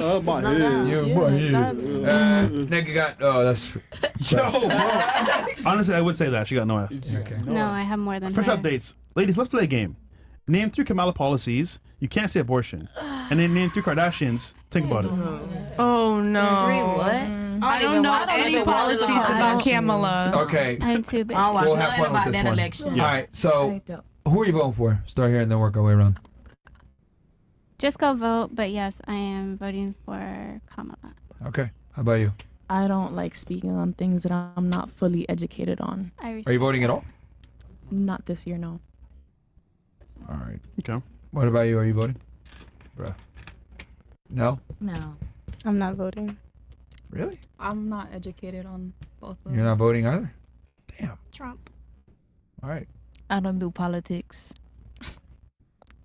My head. Nigga got. Oh, that's. Yo, bro. Honestly, I would say that she got no ass. Okay. No, I have more than Fresh her. updates, ladies. Let's play a game. Name 3 Kamala policies. You can't say abortion, and then name 3 Kardashians. Think about it. Oh no. 3 what? I don't know any policies about Kamala. Okay. I'm too bitchy. I We'll don't have know fun with about this that one. election. All right. So, who are you voting for? Start here and then work our way around. Just go vote, but yes, I am voting for Kamala. Okay. How about you? I don't like speaking on things that I'm not fully educated on. I Are you voting at all? Not this year, no. All right. Okay. What about you? Are you voting? Bruh. No? No. I'm not voting. Really? I'm not educated on both of them. You're not voting either? Damn. Trump. All right. I don't do politics.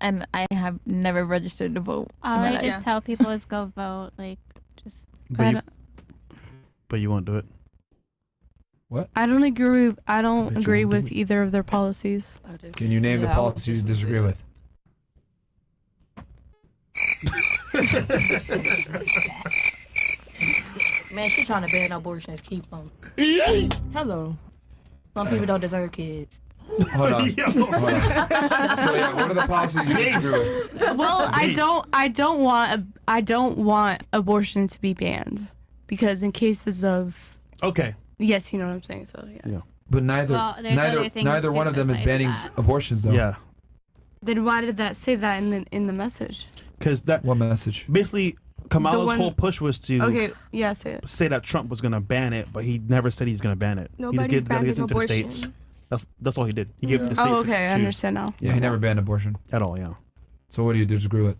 And I have never registered to vote. All I But just tell people is go vote. Like, just. But you won't do it. What? I don't agree. I Bet don't you agree won't do with it. either of their policies. Can you name the Yeah, I would policy you just disagree with? Man, she trying to ban abortions. Keep on. Hello. Some people don't deserve kids. Hold on. Hold on. So yeah, what are the policies you disagree with? Well, I don't want abortion to be banned because in cases of Okay. yes, you know what I'm saying. So yeah. But neither Well, there's other things neither too one of them is besides banning that. abortions though. Yeah. Then why did that say that in the message? Because that What message? basically Kamala's one- whole push was to Okay, yeah, say it. say that Trump was gonna ban it, but he never said he's gonna ban it. Nobody's he just banning delegated it to the abortion. states. That's all he did. He gave it to the states. Oh, to okay, I choose understand now. Yeah, he never banned abortion. At all, yeah. So what do you disagree with?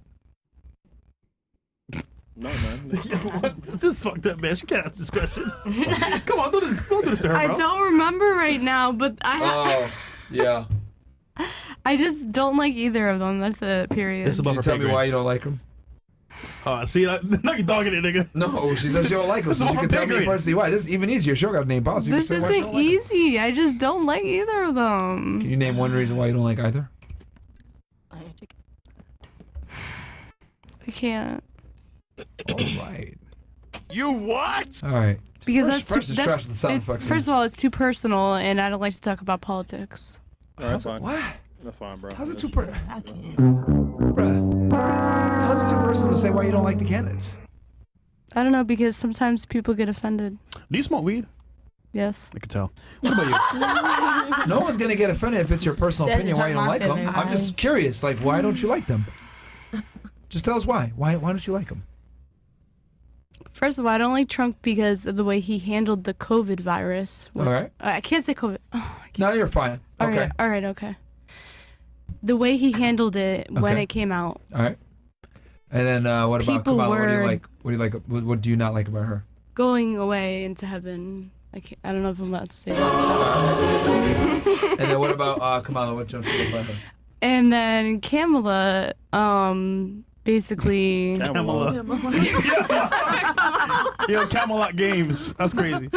No, man. This fucked up, man. She can't ask this question. Come on, don't do this to her, I bro. don't remember right now, but Oh, yeah. I just don't like either of them. That's the period. It's Can above you her tell pay me grade. why you don't like him? See, now you're dogging it, nigga. No, she says you don't like him. It's So you above can her tell pay me grade. personally why. This is even easier. She don't got to name policy. You This can say why she isn't don't like him. easy. I just don't like either of them. Can you name one reason why you don't like either? I can't. All right. You what? All right. Because First is that's trash with the sound effects. first of all, it's too personal, and I don't like to talk about politics. No, that's fine. What? That's fine, bro. How's it too That's- personal? I can't. Bruh. How's it too personal to say why you don't like the candidates? I don't know, because sometimes people get offended. Do you smoke weed? Yes. I can tell. What about you? No one's gonna get offended if it's your personal That opinion just why you hurt don't my like them. feelings. I'm just curious. Like, why don't you like them? Just tell us why. Why don't you like them? First of all, I don't like Trump because of the way he handled the COVID virus. All right. I can't say COVID. Oh, I can't No, you're fine. All Okay. right, all right, okay. The way he handled it when Okay. it came out. All right. And then what about People Kamala? What do you were- like? What do you like? What do you not like about her? Going away into heaven. I don't know if I'm allowed to say that. And then what about Kamala? What don't you like about her? And then Kamala, basically. Kamala. Yo, Camelot Games. That's crazy.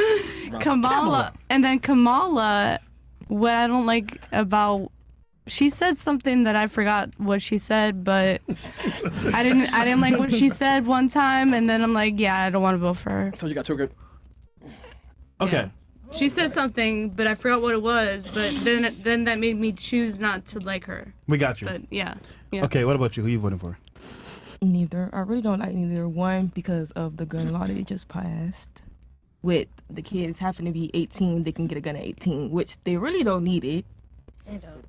Kamala. And then Kamala, what I don't like about. She said something that I forgot what she said, but I didn't like what she said one time, and then I'm like, yeah, I don't want to vote for her. So you got triggered. Okay. She said something, but I forgot what it was. But then that made me choose not to like her. We got you. But yeah. Okay, what about you? Who you voting for? Neither. I really don't like neither. One, because of the gun law that they just passed. With the kids having to be 18, they can get a gun at 18, which they really don't need it. They don't.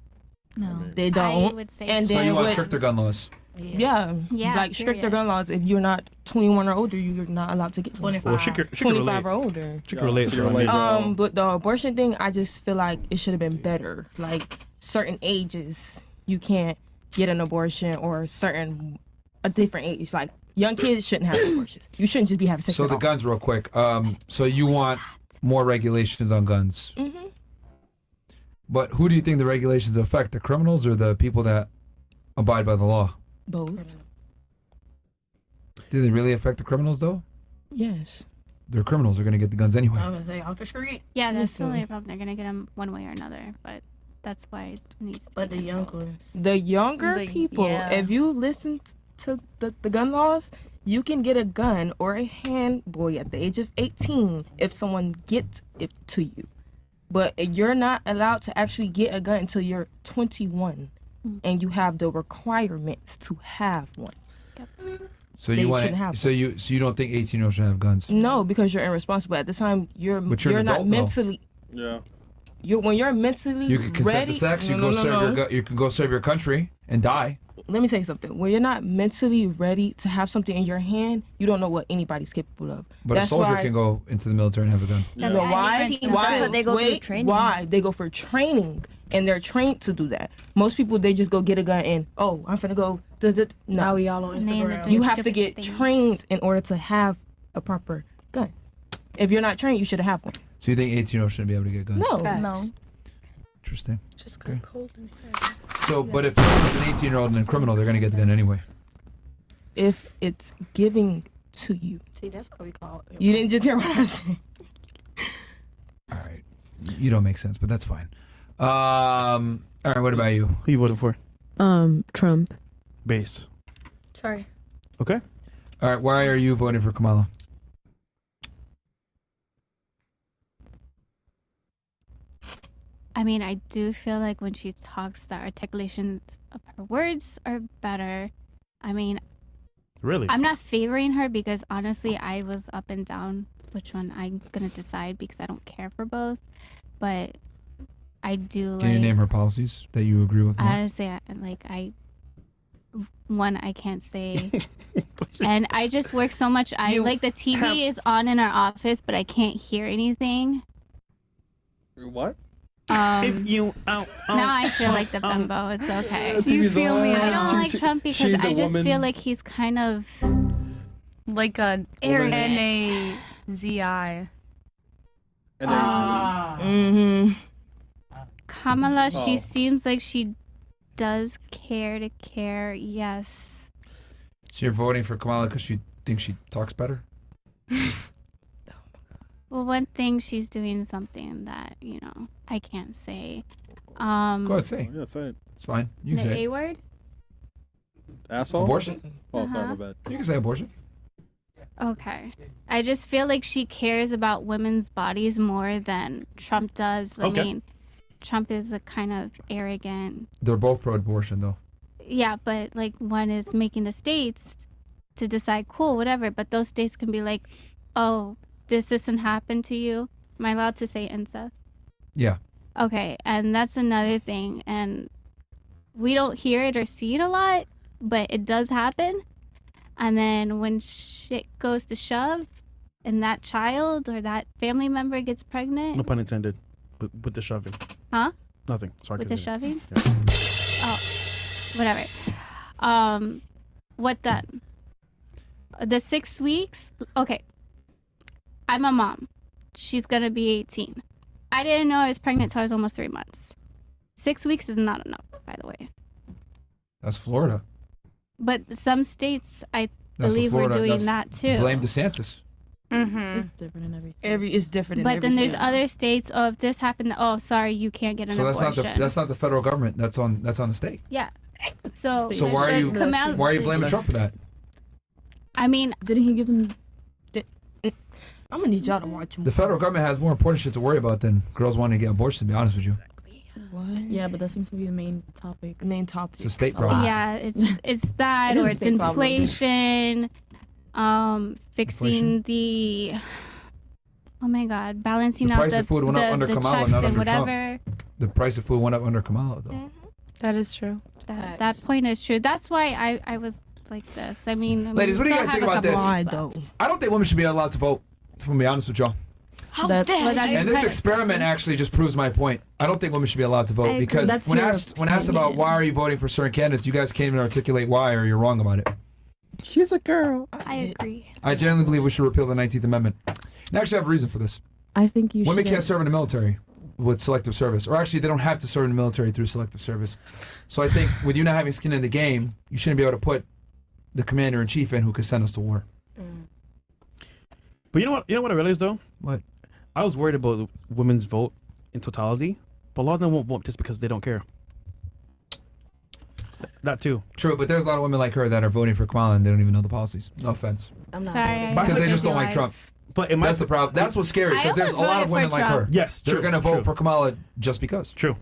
No, they don't. I would say And So then you want with- stricter gun laws? Yeah, Yeah, like stricter period. gun laws. If you're not 21 or older, you're not allowed to get 25. Well, she could 25 relate. or older. She could relate. she So could relate. But the abortion thing, I just feel like it should have been better. Like certain ages, you can't get an abortion, or a different age. Like young kids shouldn't have abortions. You shouldn't just be having sex. So at the all. guns, real quick. So you want more regulations on guns? Mm-hmm. But who do you think the regulations affect? The criminals or the people that abide by the law? Both. Do they really affect the criminals though? Yes. They're criminals. They're gonna get the guns anyway. I would say off the street. Yeah, that's the Listen. only problem. They're gonna get them one way or another, but that's why it needs to But be the young controlled. ones. The younger The- people, yeah. if you listen to the gun laws, you can get a gun or a handboy at the age of 18 if someone gets it to you. But you're not allowed to actually get a gun until you're 21 and you have the requirements to have one. So They you want shouldn't have so you don't think 18-year-olds should have guns? No, because you're irresponsible. At the time, But you're an not adult, though. mentally. Yeah. When you're mentally You can consent ready, to sex. You no, can no, go no, serve you can go serve your country and die. Let me tell you something. When you're not mentally ready to have something in your hand, you don't know what anybody's capable of. But That's a soldier why, can go into the military and have a gun. You know why? That's what they go through training. Why? They go for training, and they're trained to do that. Most people, they just go get a gun and, oh, I'm finna go. No, Now we all on And they end up Instagram. doing you have to stupid get things. trained in order to have a proper gun. If you're not trained, you should have one. So you think 18-year-olds shouldn't be able to get guns? No. No. Interesting. Just Okay. cold and So, but if someone's an 18-year-old and a criminal, they're gonna get the gun anyway. If it's giving to you. See, that's what we call it. You didn't just hear what I said. All right. You don't make sense, but that's fine. All right. What about you? Who you voting for? Trump. Base. Sorry. Okay. All right. Why are you voting for Kamala? I mean, I do feel like when she talks, the articulations of her words are better. I mean, Really? I'm not favoring her because honestly, I was up and down which one I'm gonna decide because I don't care for both. But I do like. Can you name her policies that you agree with? more? Honestly, I can't say. And I just work so much. Like the TV is on in our office, but I can't hear anything. What? If you Now I feel like the bimbo. It's okay. You feel me? I don't like Trump because she's a I just woman. feel like he's kind of Like a arrogant. N-A-Z-I. Mm-hmm. Kamala, she Oh. seems like she does care to care. Yes. So you're voting for Kamala because you think she talks better? Well, one thing she's doing something that I can't say. Go ahead, say. Yeah, say it. It's fine. You can The say A it. word. Asshole? Abortion. Oh, sorry, my Uh-huh. bad. You can say abortion. Okay. I just feel like she cares about women's bodies more than Trump does. Okay. I mean, Trump is a kind of arrogant. They're both pro-abortion, though. Yeah, but like one is making the states to decide, cool, whatever. But those states can be like, oh, this doesn't happen to you. Am I allowed to say incest? Yeah. Okay, and that's another thing. And we don't hear it or see it a lot, but it does happen. And then when shit goes to shove and that child or that family member gets pregnant. No pun intended. With the shoving. Huh? Nothing. Sorry. With the continue. shoving? Oh, whatever. What then? The 6 weeks? Okay. I'm a mom. She's going to be 18. I didn't know I was pregnant till I was almost 3 months. 6 weeks is not enough, by the way. That's Florida. But some states, I That's believe, we're Florida. doing That's- that too. Blame DeSantis. Mm-hmm. It's different in everything. It's different in But every then there's state. other states. Oh, if this happened, oh, sorry, you can't get an So abortion. that's not the federal government. That's on the state. Yeah. So. So why are you Kamala- why are you blaming Trump for that? I mean, Didn't he give him? I'm gonna need y'all to watch The federal government has more important shit to worry about than girls wanting to get abortions. To be honest with you, What? Yeah, but that seems to be the main topic. Main topic. it's a state problem. yeah, it's that It is or a it's state problem. inflation, fixing Inflation? the. Oh my God, balancing The out price the of food went up under the Kamala, checks not and under Trump. whatever. The price of food went up under Kamala, though. That is true. That point is true. That's why I was like this. I mean, Ladies, what do you still guys think have a about this? couple Why months though? left. I don't think women should be allowed to vote. If I'm gonna be honest with y'all. That's And this experiment actually just proves my point. I don't think women should be allowed to vote I agree. because That's when your asked about why are you voting for certain candidates, you guys can't even articulate why or you're wrong about it. She's a girl. I agree. I genuinely believe we should repeal the 19th Amendment. And actually, I have a reason for this. I think you Women should. can't serve in the military with selective service, or actually, they don't have to serve in the military through selective service. So I think with you not having skin in the game, you shouldn't be able to put the commander in chief in who could send us to war. But you know what? You know what I realized though? What? I was worried about women's vote in totality, but a lot of them won't vote just because they don't care. That too. True, but there's a lot of women like her that are voting for Kamala and they don't even know the policies. No offense. I'm not Sorry, voting. I Because they agree just don't with you. like Trump. But in my That's the problem. That's what's scary, I because there's a almost lot of voted women for like her. Trump. Yes, They're true, going to vote true. for Kamala just because. True.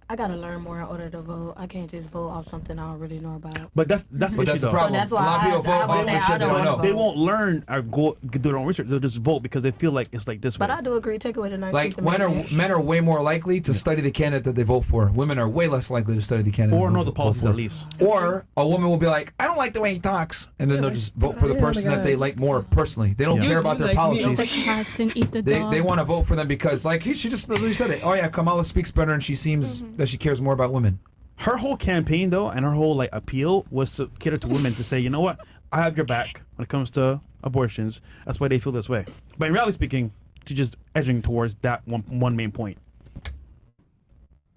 I gotta learn more in order to vote. I can't just vote off something I already know about. But that's the But issue that's the though. problem. that's why a lot of I- people vote I would off say of I shit they don't don't wanna know. vote. They won't learn or do their own research. They'll just vote because they feel like it's like this way. But I do agree. Take away the 19th Like, Amendment. men are way more likely to study the candidate that they vote for. Women are way less likely to study the candidate. or they know vote the for- policies vote at for. least. Or a woman will be like, I don't like the way he talks, and then they'll just vote for the person that they like more personally. They don't Yeah. care about their policies. The cats and eat the dogs. They want to vote for them because, like, she just literally said it. Oh yeah, Kamala speaks better, and she seems that she cares more about women. Her whole campaign though, and her whole like appeal was to cater to women to say, you know what, I have your back when it comes to abortions. That's why they feel this way. But in reality speaking, she's just edging towards that one main point.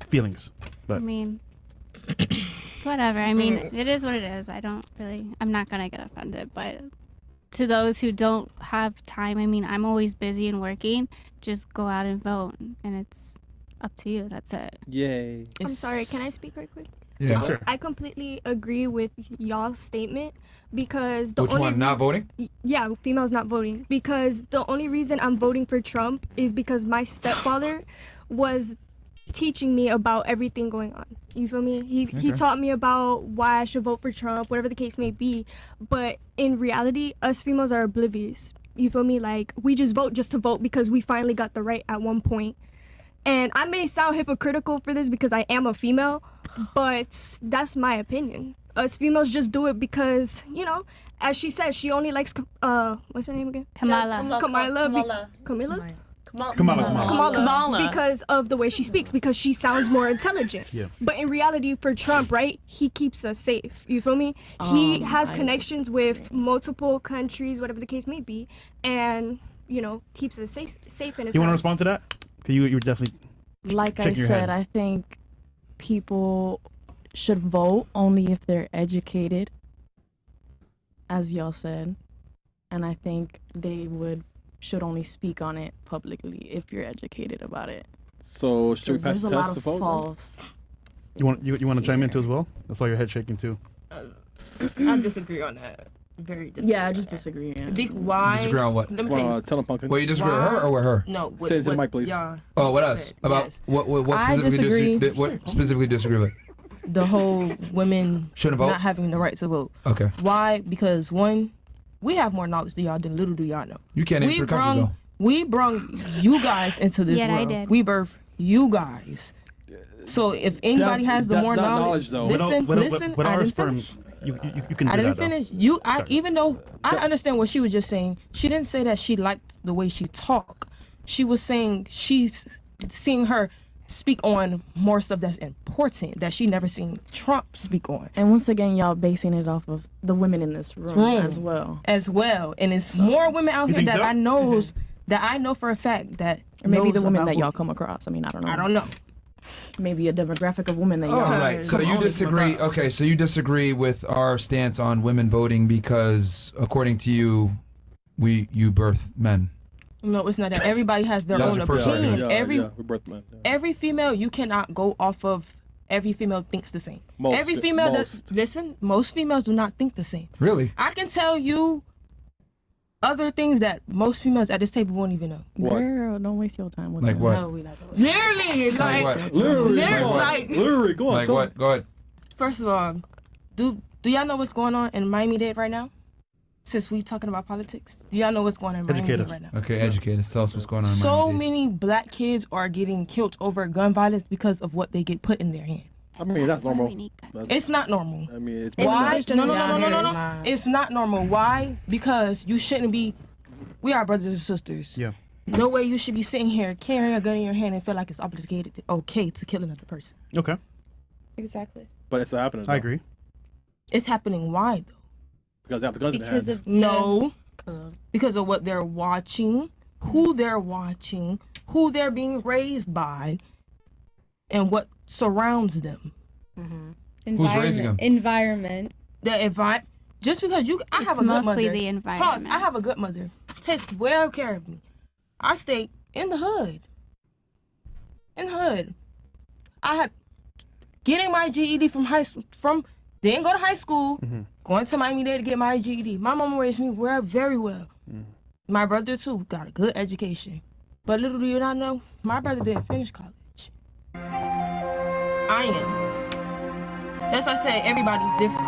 Feelings. I But mean, whatever. I mean, it is what it is. I'm not gonna get offended, but to those who don't have time, I mean, I'm always busy and working. Just go out and vote, and it's up to you. That's it. Yay. I'm sorry, can I speak right quick? Yeah. Sure. I completely agree with y'all's statement because the Which only one? Not voting? yeah, females not voting, because the only reason I'm voting for Trump is because my stepfather was teaching me about everything going on. You feel me? He taught me about why I should vote for Trump, whatever the case may be. But in reality, us females are oblivious. You feel me? Like, we just vote just to vote because we finally got the right at one point. And I may sound hypocritical for this because I am a female, but that's my opinion. Us females just do it because, you know, as she said, she only likes, what's her name again? Kamala. Camilla? Kamala. Because of the way she speaks, because she sounds more intelligent. Yeah. But in reality, for Trump, right, he keeps us safe. You feel me? He has connections with multiple countries, whatever the case may be, and, you know, keeps us safe in a you want to sense. respond to that? 'Cause you were definitely Like I shaking your said, head. I think people should vote only if they're educated, as y'all said. And I think they should only speak on it publicly if you're educated about it. So should we 'Cause pass there's the a lot test of to vote? false. You want to chime in here. too as well? I saw your head shaking too. I disagree on that. Very disagree. Yeah, I on just that. disagree. Yeah. Why? Disagree on what? Let me tell you. Tell them, Pumpkin. Well, you disagree with her or with her? No. Say it to the mic, please. Yeah. Oh, what else? said, About yes. what I specifically disagree. what specifically disagree with? The whole women Shouldn't vote? not having the right to vote. Okay. Why? Because one, we have more knowledge than y'all do. Little do y'all know. You can't name three countries though. We brung you guys into this Yeah, I world. did. We birthed you guys. So if anybody has the that's more not knowledge, knowledge, though. listen. With I our didn't sperm, finish. you can I do didn't that though. finish. Even though I understand what she was just saying, she didn't say that she liked the way she talked. She was saying she's seeing her speak on more stuff that's important that she never seen Trump speak on And once again, y'all basing it off of the women in this room as well. as well. And it's more women out You here think that so? I know for a fact that Or maybe knows the women about that y'all voting. come across. I mean, I don't know. I don't know. Maybe a demographic of women that All y'all. right. So Come you on, disagree? come on. Okay. So you disagree with our stance on women voting because, according to you, you birth men. No, it's not that. Everybody has their That was own your first opinion. argument. we're birth men. Yeah. Every female, you cannot go off of every female thinks the same. Most every fe- female most. most females do not think the same. Really? I can tell you other things that most females at this table won't even know. What? Girl, don't waste your time with Like that. what? No, we not going. Literally, Like like, what? Literally, Like go on. what? Literally, go on. Like tell what? Go ahead. first of all, do y'all know what's going on in Miami-Dade right now? Since we talking about politics, do y'all know what's going on in Educate Miami-Dade us. right now? Okay, educate us. Tell us what's going on. in So Miami-Dade. many black kids are getting killed over gun violence because of what they get put in their hand. I mean, that's why we normal. need guns. That's, It's not normal. I mean, it's Why? It's No, no, just no, no, no, no, down no. here. It's not normal. Why? Because you shouldn't be. We are brothers and sisters. Yeah. No way you should be sitting here carrying a gun in your hand and feel like it's obligated, okay, to kill another person. Okay, Exactly. But it's happening. I though, agree. It's happening. Why though? Because they have the guns in their hands. No, because of what they're watching, who they're being raised by, and what surrounds them. Who's raising them? Environment. Just because I It's have a good mostly mother. the Pause. environment. I have a good mother. Takes well care of me. I stayed in the hood. I had getting my GED from high school. Didn't go to high school. Going to Miami-Dade to get my GED. My mama raised me very well. My brother too got a good education. But little do you not know, my brother didn't finish college. I am. That's why I say everybody's different.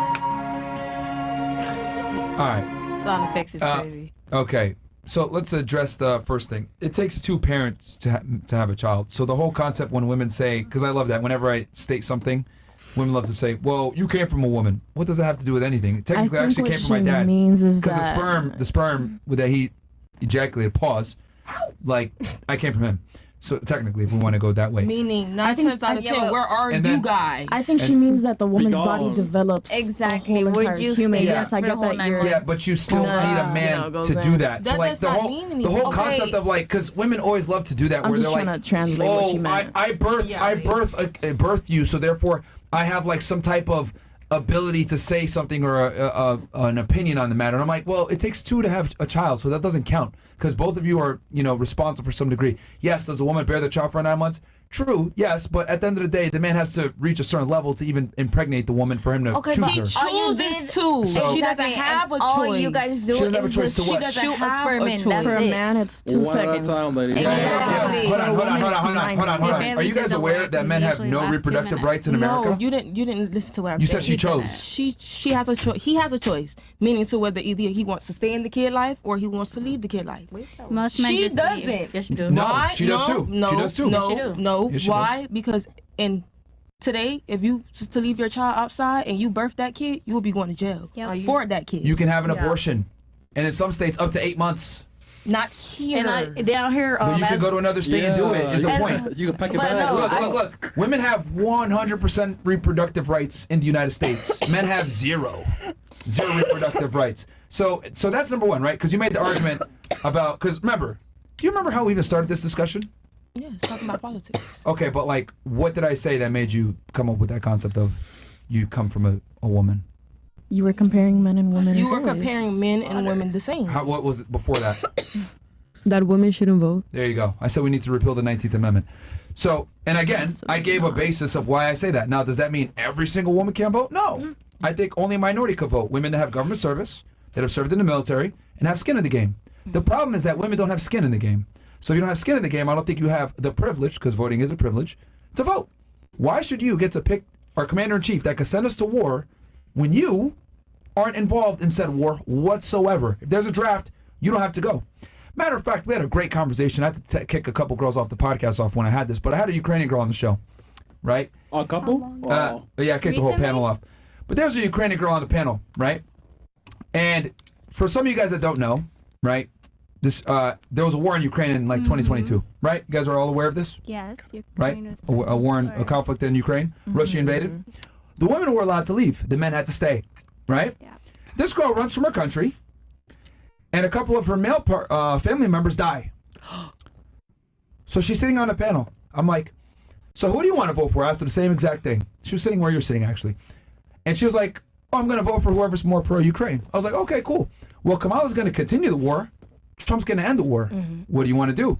All right. Sound effects is crazy. Okay. So let's address the first thing. It takes two parents to have a child. So the whole concept when women say, because I love that, whenever I state something, women love to say, well, you came from a woman. What does that have to do with anything? Technically, I actually came from my dad. Because the sperm that he ejaculated, pause, like, I came from him. So technically, if we want to go that way. Meaning, 9 times out of 10, where are you guys? I think she means that the woman's body develops exactly. a whole entire human. Yeah. Yes, I get that you're. Yeah, but you still need a man to do that. So like the whole concept of like, because women always love to do that, where they're like, trying to translate what she meant. I birth you, so therefore I have like some type of ability to say something or an opinion on the matter. And I'm like, well, it takes two to have a child, so that doesn't count because both of you are, responsible for some degree. Yes, does a woman bear the child for 9 months? True, yes, but at the end of the day, the man has to reach a certain level to even impregnate the woman for him to choose her. He chooses to. So, she doesn't have a choice. All you guys do is just shoot a sperm in. That's for a it. man, it's 2 seconds. Hold on. Are you guys aware that men have no reproductive rights in America? No, you didn't listen to what I'm saying. You said she chose. She has a choice. He has a choice, meaning to whether either he wants to stay in the kid life or he wants to leave the kid life. Most men she just doesn't. leave. Yes, you do. No, she does too. No, she does too. No, Yes, she do. no. Yes, she Why? Because today, if you just to leave your child outside and you birth that kid, you will be going to jail for that kid. You can have an abortion, and in some states up to 8 months. Not here. And down here, But you can go to another state and do it. Is the point? You can pack your bags. Look. Women have 100% reproductive rights in the United States. Men have zero reproductive rights. So that's number one, right? Because you made the argument about. Because remember, do you remember how we even started this discussion? Yeah, it's talking about politics. Okay, but like, what did I say that made you come up with that concept of you come from a woman? You were comparing men and women. You were comparing men and women the same. What was it before that? That women shouldn't vote. There you go. I said we need to repeal the 19th Amendment. So, and again, I gave a basis of why I say that. Now, does that mean every single woman can vote? No. I think only a minority could vote. Women that have government service, that have served in the military, and have skin in the game. The problem is that women don't have skin in the game. So if you don't have skin in the game, I don't think you have the privilege, because voting is a privilege, to vote. Why should you get to pick our commander-in-chief that could send us to war when you aren't involved in said war whatsoever? If there's a draft, you don't have to go. Matter of fact, we had a great conversation. I had to kick a couple girls off the podcast off when I had this, but I had a Ukrainian girl on the show, right? A couple? Yeah, I kicked the whole panel off. But there's a Ukrainian girl on the panel, right? And for some of you guys that don't know, right, this there was a war in Ukraine in like 2022, right? You guys are all aware of this? Yes. Right? A war, a conflict in Ukraine. Russia invaded. The women were allowed to leave. The men had to stay, right? Yeah. This girl runs from her country, and a couple of her male family members die. So she's sitting on a panel. I'm like, so who do you want to vote for? I asked her the same exact thing. She was sitting where you're sitting, actually. And she was like, oh, I'm going to vote for whoever's more pro-Ukraine. I was like, okay, cool. Well, Kamala's going to continue the war. Trump's going to end the war. What do you want to do?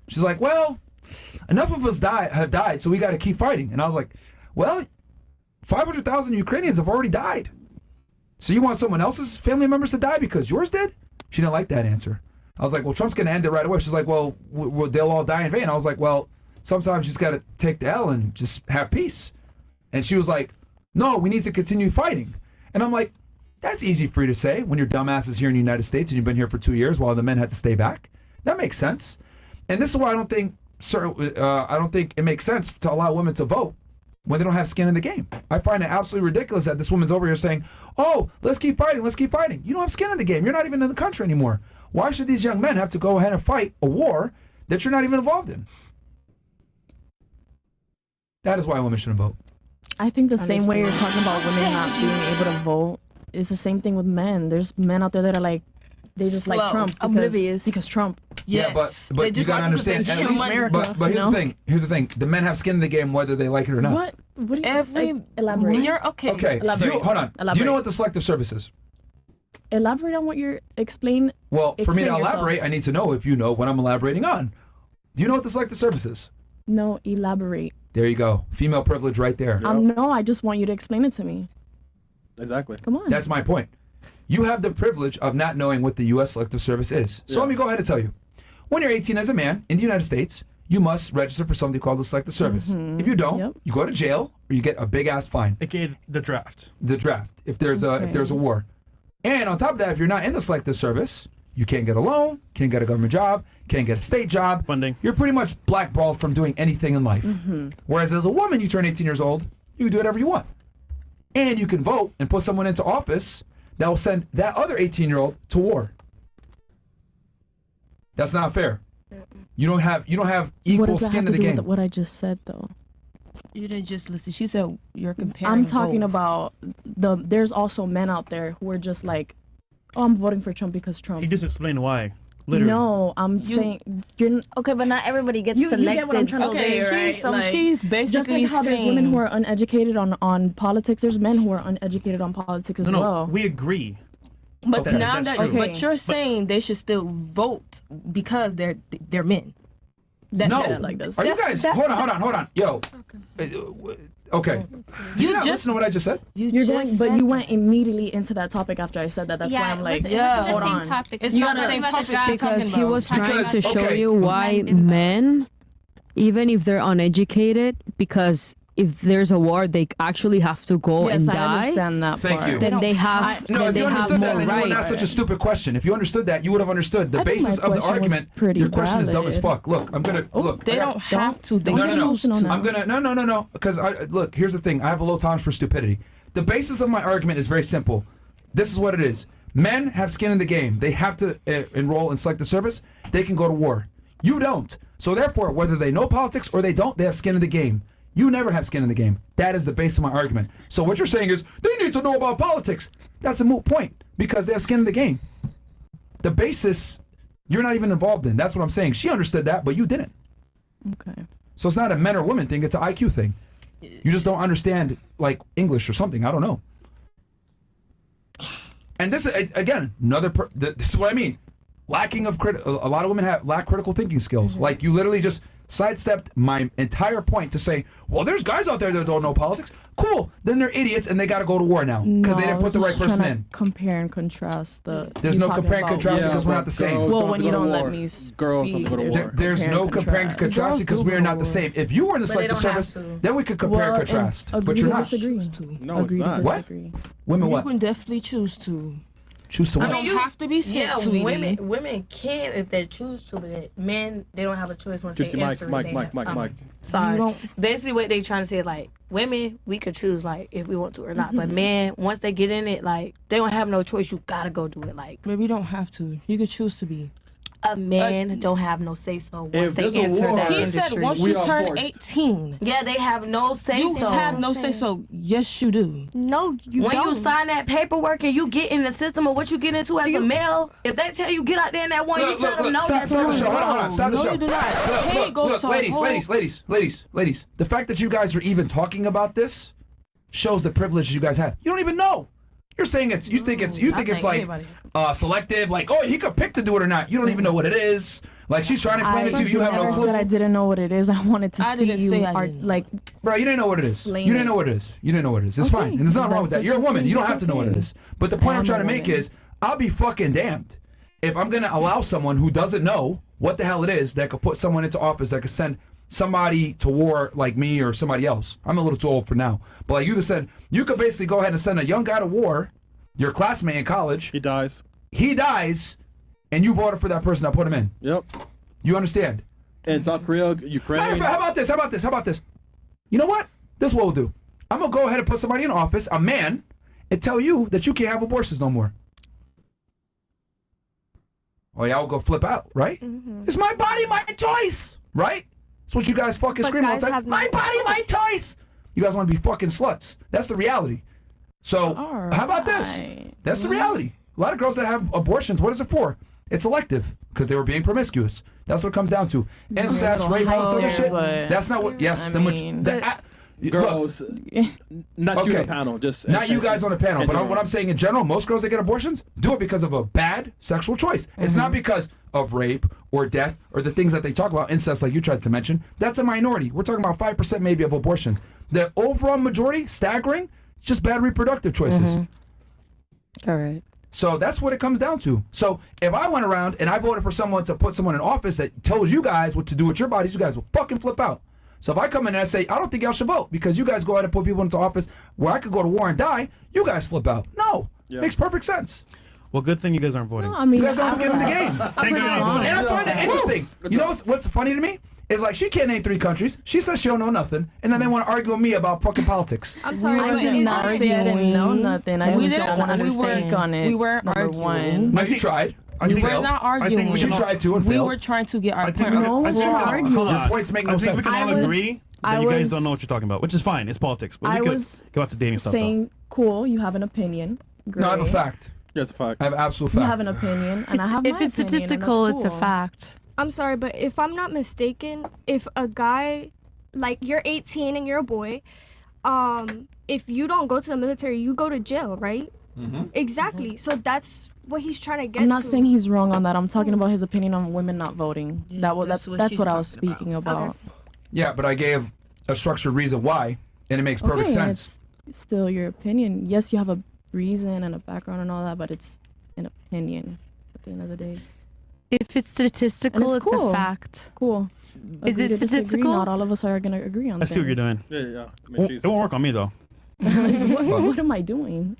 She's like, well, enough of us have died, so we got to keep fighting. And I was like, well, 500,000 Ukrainians have already died. So you want someone else's family members to die because yours did? She didn't like that answer. I was like, well, Trump's going to end it right away. She's like, well, they'll all die in vain. I was like, well, sometimes you just got to take the L and just have peace. And she was like, no, we need to continue fighting. And I'm like, that's easy for you to say when your dumbass is here in the United States and you've been here for 2 years while the men had to stay back. That makes sense. And this is why I don't think it makes sense to allow women to vote when they don't have skin in the game. I find it absolutely ridiculous that this woman's over here saying, oh, let's keep fighting, let's keep fighting. You don't have skin in the game. You're not even in the country anymore. Why should these young men have to go ahead and fight a war that you're not even involved in? That is why women shouldn't vote. I think the same way you're talking about women not being able to vote is the same thing with men. There's men out there that are like, they just like Trump because Trump. Yes. Yeah, but you gotta understand. At least, America, but here's the thing. Here's the thing. The men have skin in the game whether they like it or not. What? What do you elaborate? You're okay. Okay. Elaborate. Hold on. Elaborate. Do you know what the selective service is? Elaborate on what you're explaining. Well, for me to elaborate, I need to know if you know what I'm elaborating on. Do you know what the selective service is? No, elaborate. There you go. Female privilege right there. No, I just want you to explain it to me. Exactly. Come on. That's my point. You have the privilege of not knowing what the U.S. Selective Service is. So let me go ahead and tell you. When you're 18 as a man in the United States, you must register for something called the Selective Service. If you don't, you go to jail or you get a big ass fine. AKA the draft. The draft. If there's a war. And on top of that, if you're not in the Selective Service, you can't get a loan, can't get a government job, can't get a state job. Funding. You're pretty much blackballed from doing anything in life. Whereas as a woman, you turn 18 years old, you can do whatever you want. And you can vote and put someone into office that will send that other 18-year-old to war. That's not fair. You don't have equal skin in the game. With what I just said though? You didn't just listen. She said you're comparing. I'm talking both. about there's also men out there who are just like, oh, I'm voting for Trump because Trump. He just explained why. Literally. No, I'm saying you're okay, but not everybody gets you selected. get what I'm trying to say, right? So Like, she's basically just like how there's saying women who are uneducated on politics, there's men who are uneducated on politics as No, well. we agree. But Okay, now that's that true. but you're saying they should still vote because they're men. No. Like this. Are you guys? Hold on. Yo. Okay. You not listen to what I just said? You're going, but you went immediately into that topic after I said that. That's why I'm like, hold on. It's not the the same same topic. topic Because he was trying to show okay. you why men, even if they're uneducated, because if there's a war, they actually have to go Yes, and I die. understand that Thank part. you. Then they have, No, then if they you have understood more that, then you wouldn't ask rights. such a stupid question. If you understood that, you would have understood. The I think basis my of the question was argument. pretty Your question is dumb as valid. fuck. Look, I'm gonna look. They don't have to. They choose to. I'm gonna no. Because look, here's the thing. I have a low tolerance for stupidity. The basis of my argument is very simple. This is what it is. Men have skin in the game. They have to enroll in selective service. They can go to war. You don't. So therefore, whether they know politics or they don't, they have skin in the game. You never have skin in the game. That is the base of my argument. So what you're saying is they need to know about politics. That's a moot point because they have skin in the game. The basis you're not even involved in. That's what I'm saying. She understood that, but you didn't. Okay. So it's not a men or women thing. It's an IQ thing. You just don't understand like English or something. I don't know. And this again, this is what I mean. Lacking of a lot of women lack critical thinking skills. Like you literally just sidestepped my entire point to say, well, there's guys out there that don't know politics. Cool. Then they're idiots and they got to go to war now because they didn't put the right person in. Compare and contrast the. There's no compare and contrast because we're not the same. Well, when you don't let me speak, Girls don't go to war. There's no comparing and contrasting because we are not the same. If you were in the selective service, then we could compare and contrast. But you're not. No, it's not. What? Women You what? can definitely choose to. Choose to I what? don't have to be sick, sweetie. women can if they choose to, but men, they don't have a choice once Just they enter. Mike. Sorry. Basically, what they trying to say is like women, we could choose like if we want to or not, but men, once they get in it, like they don't have no choice. You gotta go do it. Like Maybe you don't have to. You could choose to be. a man don't have no say so once If they there's a enter war- that He industry. said once We you are turn forced. 18, Yeah, they have no say you so. have no say so. Yes, you do. No, you When don't. you sign that paperwork and you get in the system of what you get into as a male, if they tell you get out there in that one, you tell them no. Stop the show. Hold on. Stop the No, show. you do not. Hey, goes to a whole- Ladies. The fact that you guys are even talking about this shows the privilege you guys have. You don't even know. You're saying you think it's like selective, like, oh, he could pick to do it or not. You don't even know what it is. Like she's trying to explain it to you. You have no never clue. said I didn't know what it is. I wanted to I see didn't you say I didn't. like. Bro, you didn't know what it is. Explain You didn't it. know what it is. You didn't know what it is. It's Okay. fine. And there's nothing wrong with That's that. You're a what you woman. think. You don't It's have to know what it okay. is. But the point I I'm am trying a to make woman. is I'll be fucking damned if I'm going to allow someone who doesn't know what the hell it is that could put someone into office that could send somebody to war like me or somebody else. I'm a little too old for now. But like you just said, you could basically go ahead and send a young guy to war, your classmate in college. He dies. He dies, and you voted for that person that put him in. Yep. You understand? In South Korea, Ukraine. Matter of fact, how about this? You know what? This is what we'll do. I'm going to go ahead and put somebody in office, a man, and tell you that you can't have abortions no more. Oh, y'all will go flip out, right? It's my body, my choice, right? That's what you guys fucking But scream all the guys time. have no My body, my choice. You guys want to be fucking sluts. That's the reality. So, how about this? That's the reality. A lot of girls that have abortions, what is it for? It's elective because they were being promiscuous. That's what it comes down to. Incest, rape, all this other shit. That's not what. Yes, Girls, not you on the panel. Just not you guys on the panel. and But general. what I'm saying in general, most girls that get abortions do it because of a bad sexual choice. It's not because of rape or death or the things that they talk about, incest, like you tried to mention. That's a minority. We're talking about 5% maybe of abortions. The overall majority, staggering, It's just bad reproductive choices. All right. So that's what it comes down to. So if I went around and I voted for someone to put someone in office that tells you guys what to do with your bodies, you guys will fucking flip out. So if I come in and I say, I don't think y'all should vote because you guys go ahead and put people into office where I could go to war and die, you guys flip out. No. Makes perfect sense. Well, good thing you guys aren't voting. No, I mean, You guys aren't scared of the game. Thank you. And I find that interesting. You know what's funny to me? Is like she can't name 3 countries. She says she don't know nothing, and then they want to argue with me about fucking politics. I'm sorry, I but did it's not not say I didn't know nothing. I We just didn't- don't want to we speak weren't- on it. we weren't number arguing. one. No, you tried. I You think- We're failed. not I think arguing. we You can tried to and We failed. were trying to get our I think point we across. can, I think we can- arguing. hold on. Your points make no I think sense. we can all I was- agree that I you guys was- don't know what you're talking about, which is fine. It's politics. But I we could was go out to dating stuff, though. saying, cool, you have an opinion. Great. No, I have a fact. Yeah, it's a fact. I have absolute You fact. have an opinion, and I have If my it's opinion, and statistical, that's it's a cool. fact. I'm sorry, but if I'm not mistaken, if a guy, like you're 18 and you're a boy, if you don't go to the military, you go to jail, right? Exactly. So that's what he's trying to get I'm not to. saying he's wrong on that. I'm talking about his opinion on women not voting. Yeah, That's that's what that's she's what I was talking about. speaking about. Yeah, but I gave a structured reason why, and it makes perfect Okay, sense. it's still your opinion. Yes, you have a reason and a background and all that, but it's an opinion at the end of the day. If it's statistical, it's it's cool. a fact. Cool. Is Agree it to disagree. statistical? Not all of us are gonna agree on I see what you're doing. Yeah, yeah. I It mean, won't, she's- it won't work on me, though. what am I doing?